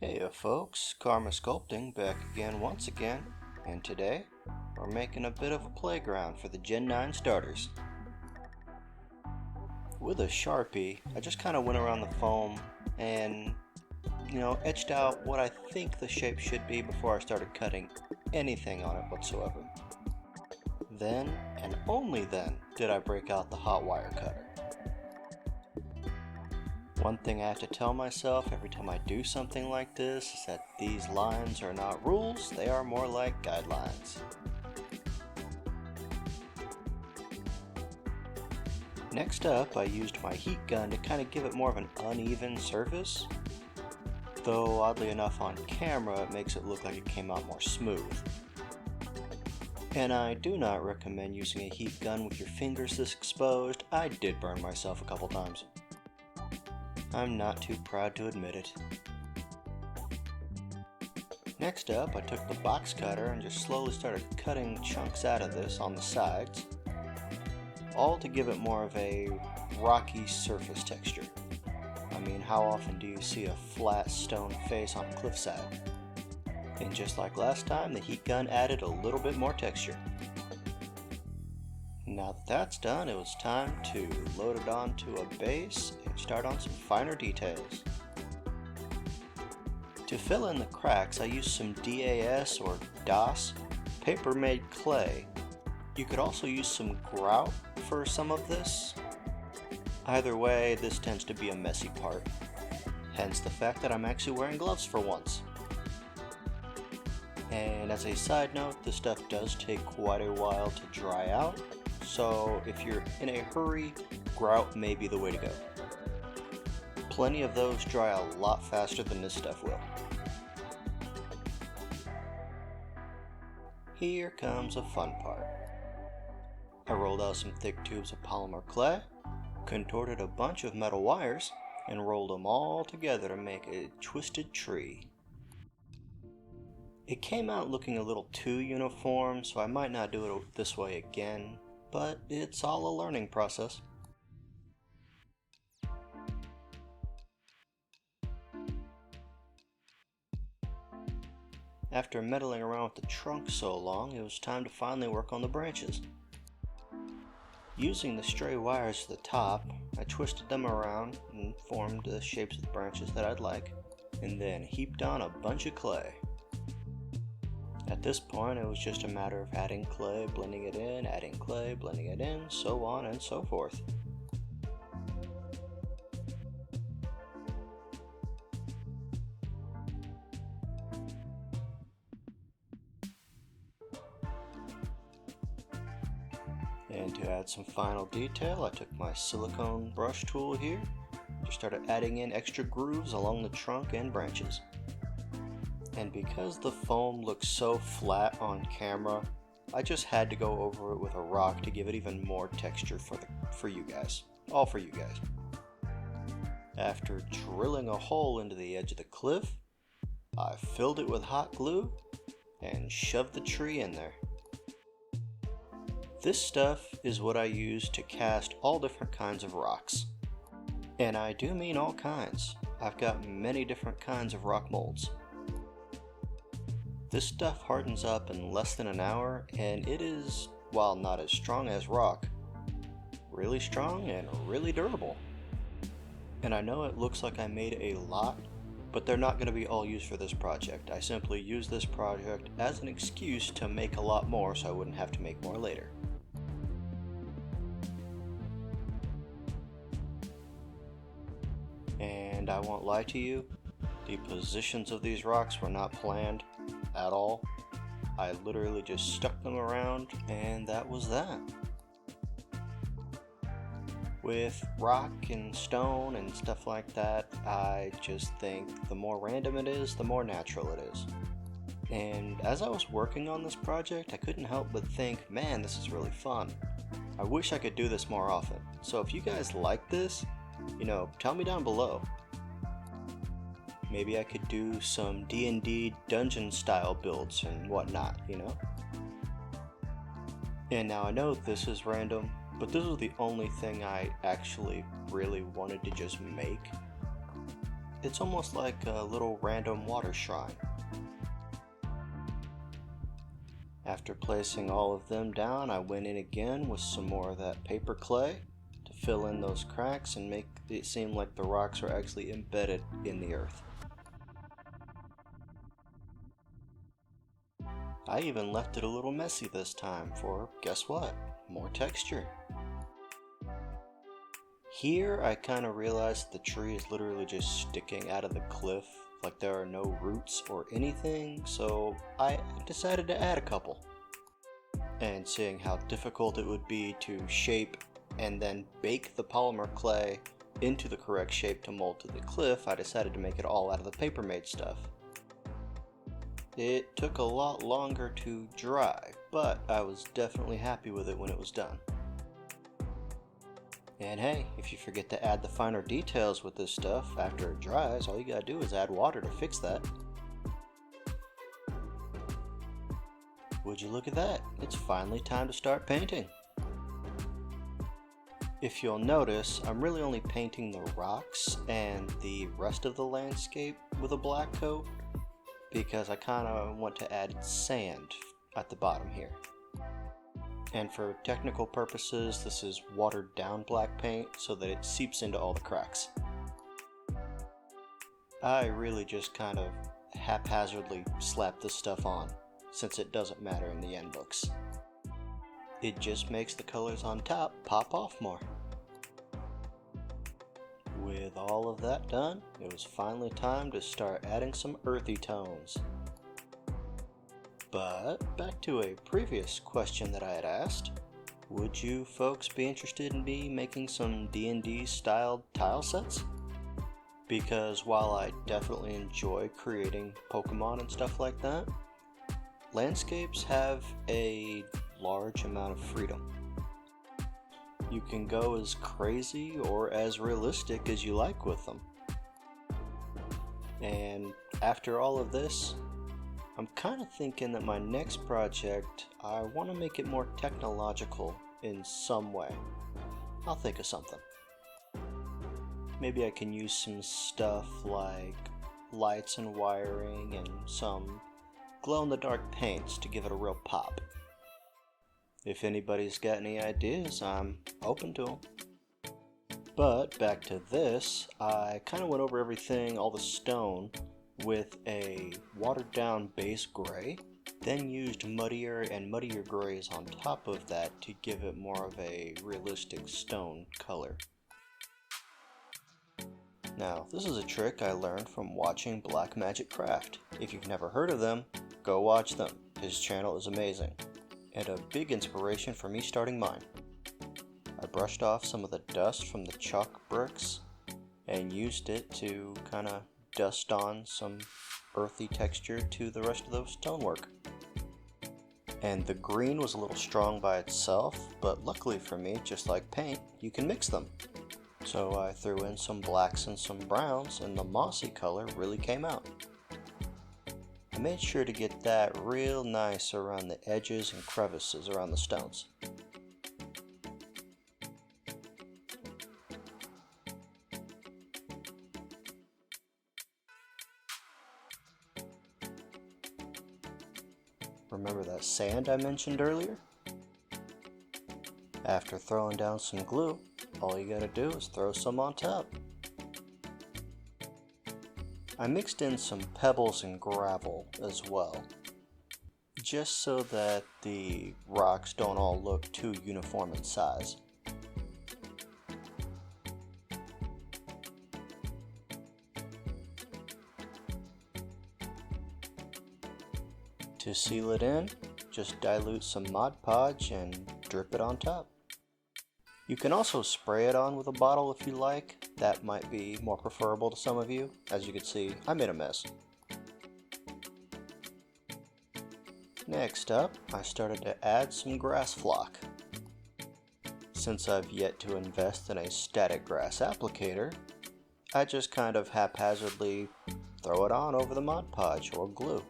Hey folks, Karma Sculpting back again once again, and today we're making a bit of a playground for the Gen 9 starters. With a Sharpie, I just kind of went around the foam and, etched out what I think the shape should be before I started cutting anything on it whatsoever. Then, and only then, did I break out the hot wire cutter. One thing I have to tell myself every time I do something like this is that these lines are not rules, they are more like guidelines. Next up, I used my heat gun to kind of give it more of an uneven surface, though oddly enough on camera it makes it look like it came out more smooth. And I do not recommend using a heat gun with your fingers this exposed. I did burn myself a couple times. I'm not too proud to admit it. Next up, I took the box cutter and just slowly started cutting chunks out of this on the sides, all to give it more of a rocky surface texture. I mean, how often do you see a flat stone face on a cliffside? And just like last time, the heat gun added a little bit more texture. Now that that's done, it was time to load it onto a base and start on some finer details. To fill in the cracks, I used some DAS or DOS paper-made clay. You could also use some grout for some of this. Either way, this tends to be a messy part, hence the fact that I'm actually wearing gloves for once. And as a side note, this stuff does take quite a while to dry out, so if you're in a hurry, grout may be the way to go. Plenty of those dry a lot faster than this stuff will. Here comes a fun part. I rolled out some thick tubes of polymer clay, contorted a bunch of metal wires, and rolled them all together to make a twisted tree. It came out looking a little too uniform, so I might not do it this way again, but it's all a learning process. After meddling around with the trunk so long, it was time to finally work on the branches. Using the stray wires at the top, I twisted them around and formed the shapes of the branches that I'd like, and then heaped on a bunch of clay. At this point, it was just a matter of adding clay, blending it in, adding clay, blending it in, so on and so forth. And to add some final detail, I took my silicone brush tool here, just started adding in extra grooves along the trunk and branches. And because the foam looks so flat on camera, I just had to go over it with a rock to give it even more texture for you guys. All for you guys. After drilling a hole into the edge of the cliff, I filled it with hot glue and shoved the tree in there. This stuff is what I use to cast all different kinds of rocks. And I do mean all kinds. I've got many different kinds of rock molds. This stuff hardens up in less than an hour, and it is, while not as strong as rock, really strong and really durable. And I know it looks like I made a lot, but they're not going to be all used for this project. I simply used this project as an excuse to make a lot more so I wouldn't have to make more later. And I won't lie to you, the positions of these rocks were not planned at all. I literally just stuck them around and that was that. With rock and stone and stuff like that, I just think the more random it is, the more natural it is. And as I was working on this project, I couldn't help but think, man, this is really fun. I wish I could do this more often. So if you guys like this, tell me down below. Maybe I could do some D&D dungeon style builds and whatnot, And now I know this is random, but this was the only thing I actually really wanted to just make. It's almost like a little random water shrine. After placing all of them down, I went in again with some more of that paper clay to fill in those cracks and make it seem like the rocks are actually embedded in the earth. I even left it a little messy this time for, guess what? More texture. Here I kind of realized the tree is literally just sticking out of the cliff, like there are no roots or anything, so I decided to add a couple. And seeing how difficult it would be to shape and then bake the polymer clay into the correct shape to mold to the cliff, I decided to make it all out of the paper made stuff. It took a lot longer to dry, but I was definitely happy with it when it was done. And hey, if you forget to add the finer details with this stuff after it dries, all you gotta do is add water to fix that. Would you look at that? It's finally time to start painting. If you'll notice, I'm really only painting the rocks and the rest of the landscape with a black coat, because I kind of want to add sand at the bottom here. And for technical purposes, this is watered down black paint so that it seeps into all the cracks. I really just kind of haphazardly slap this stuff on, since it doesn't matter in the end looks. It just makes the colors on top pop off more. With all of that done, it was finally time to start adding some earthy tones. But back to a previous question that I had asked, would you folks be interested in me making some D&D styled tile sets? Because while I definitely enjoy creating Pokemon and stuff like that, landscapes have a large amount of freedom. You can go as crazy or as realistic as you like with them. And after all of this, I'm kind of thinking that my next project, I want to make it more technological in some way. I'll think of something. Maybe I can use some stuff like lights and wiring and some glow-in-the-dark paints to give it a real pop. If anybody's got any ideas, I'm open to them. But back to this, I kind of went over everything, all the stone, with a watered down base gray, then used muddier and muddier grays on top of that to give it more of a realistic stone color. Now, this is a trick I learned from watching Black Magic Craft. If you've never heard of them, go watch them. His channel is amazing, and a big inspiration for me starting mine. I brushed off some of the dust from the chalk bricks and used it to kind of dust on some earthy texture to the rest of the stonework. And the green was a little strong by itself, but luckily for me, just like paint, you can mix them. So I threw in some blacks and some browns, and the mossy color really came out. I made sure to get that real nice around the edges and crevices around the stones. Remember that sand I mentioned earlier? After throwing down some glue, all you gotta do is throw some on top. I mixed in some pebbles and gravel as well, just so that the rocks don't all look too uniform in size. To seal it in, just dilute some Mod Podge and drip it on top. You can also spray it on with a bottle if you like. That might be more preferable to some of you. As you can see, I made a mess. Next up, I started to add some grass flock. Since I've yet to invest in a static grass applicator, I just kind of haphazardly throw it on over the Mod Podge or glue.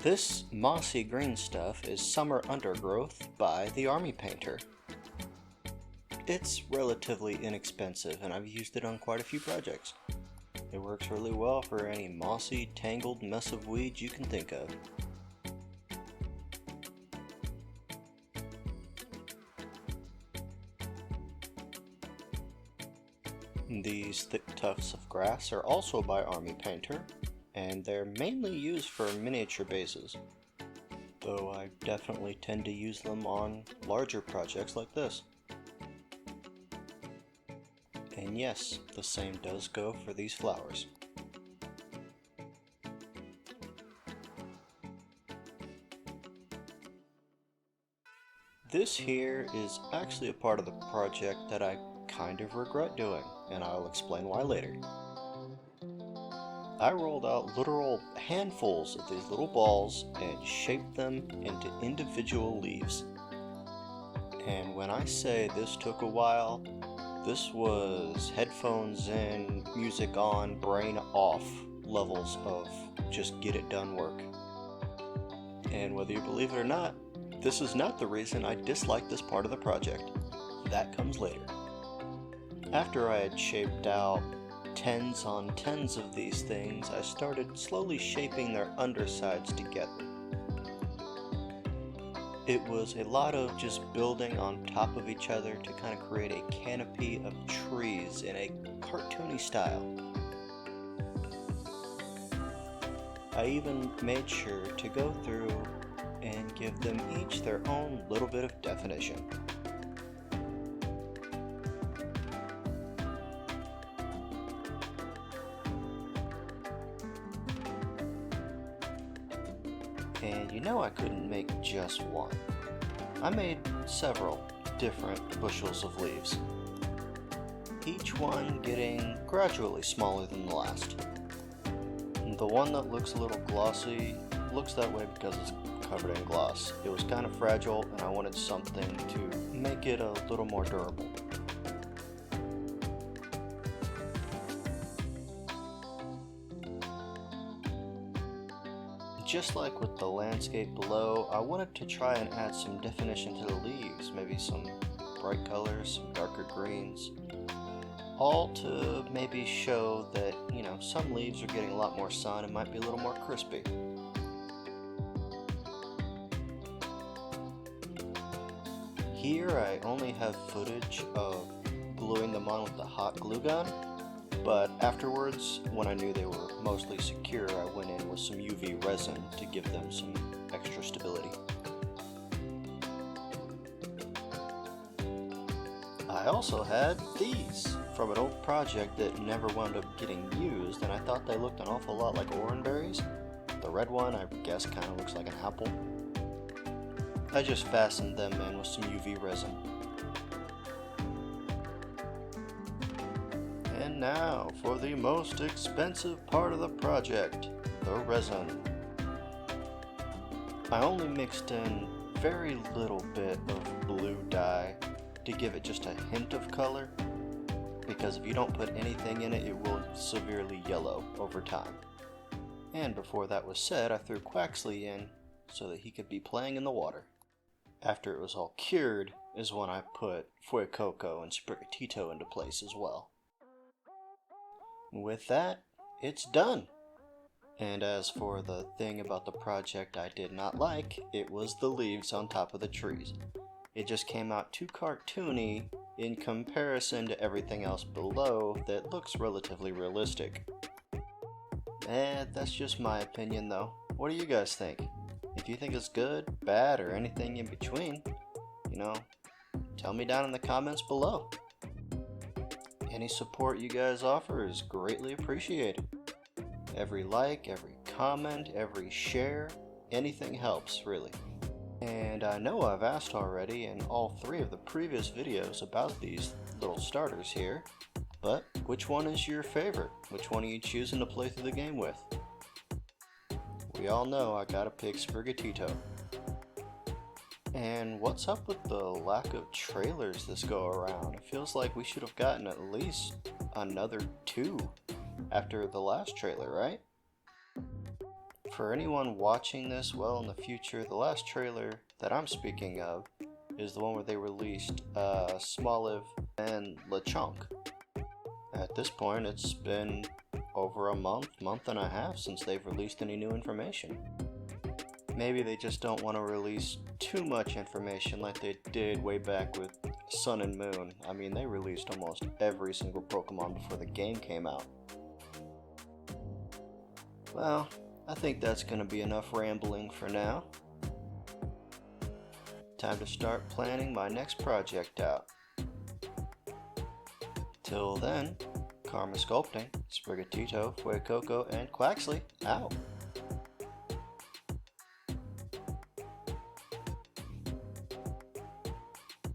This mossy green stuff is Summer Undergrowth by the Army Painter. It's relatively inexpensive and I've used it on quite a few projects. It works really well for any mossy, tangled mess of weeds you can think of. These thick tufts of grass are also by Army Painter, and they're mainly used for miniature bases, though I definitely tend to use them on larger projects like this. And yes, the same does go for these flowers. This here is actually a part of the project that I kind of regret doing, and I'll explain why later. I rolled out literal handfuls of these little balls and shaped them into individual leaves. And when I say this took a while, this was headphones in, music on, brain off levels of just get it done work. And whether you believe it or not, this is not the reason I dislike this part of the project. That comes later. After I had shaped out tens on tens of these things, I started slowly shaping their undersides together. It was a lot of just building on top of each other to kind of create a canopy of trees in a cartoony style. I even made sure to go through and give them each their own little bit of definition. And you know I couldn't make just one. I made several different bushels of leaves, each one getting gradually smaller than the last. The one that looks a little glossy looks that way because it's covered in gloss. It was kind of fragile and I wanted something to make it a little more durable. Just like with the landscape below, I wanted to try and add some definition to the leaves, maybe some bright colors, some darker greens, all to maybe show that, some leaves are getting a lot more sun and might be a little more crispy. Here I only have footage of gluing them on with the hot glue gun, but afterwards, when I knew they were mostly secure, I went in with some UV resin to give them some extra stability. I also had these from an old project that never wound up getting used, and I thought they looked an awful lot like orangeberries. The red one, I guess, kind of looks like an apple. I just fastened them in with some UV resin. And now for the most expensive part of the project, the resin. I only mixed in very little bit of blue dye to give it just a hint of color, because if you don't put anything in it, it will severely yellow over time. And before that was said, I threw Quaxley in so that he could be playing in the water. After it was all cured is when I put Fuecoco and Sprigatito into place as well. With that, it's done. And as for the thing about the project I did not like, it was the leaves on top of the trees. It just came out too cartoony in comparison to everything else below that looks relatively realistic. That's just my opinion though. What do you guys think? If you think it's good, bad, or anything in between, tell me down in the comments below. Any support you guys offer is greatly appreciated. Every like, every comment, every share, anything helps, really. And I know I've asked already in all 3 of the previous videos about these little starters here, but which one is your favorite? Which one are you choosing to play through the game with? We all know I gotta pick Sprigatito. And what's up with the lack of trailers this go around? It feels like we should have gotten at least another 2 after the last trailer, right? For anyone watching this well in the future, the last trailer that I'm speaking of is the one where they released Smoliv and Lechonk. At this point, it's been over a month and a half since they've released any new information. Maybe they just don't want to release too much information like they did way back with Sun and Moon. I mean, they released almost every single Pokemon before the game came out. Well, I think that's going to be enough rambling for now. Time to start planning my next project out. Till then, Karma Sculpting, Sprigatito, Fuecoco, and Quaxley out.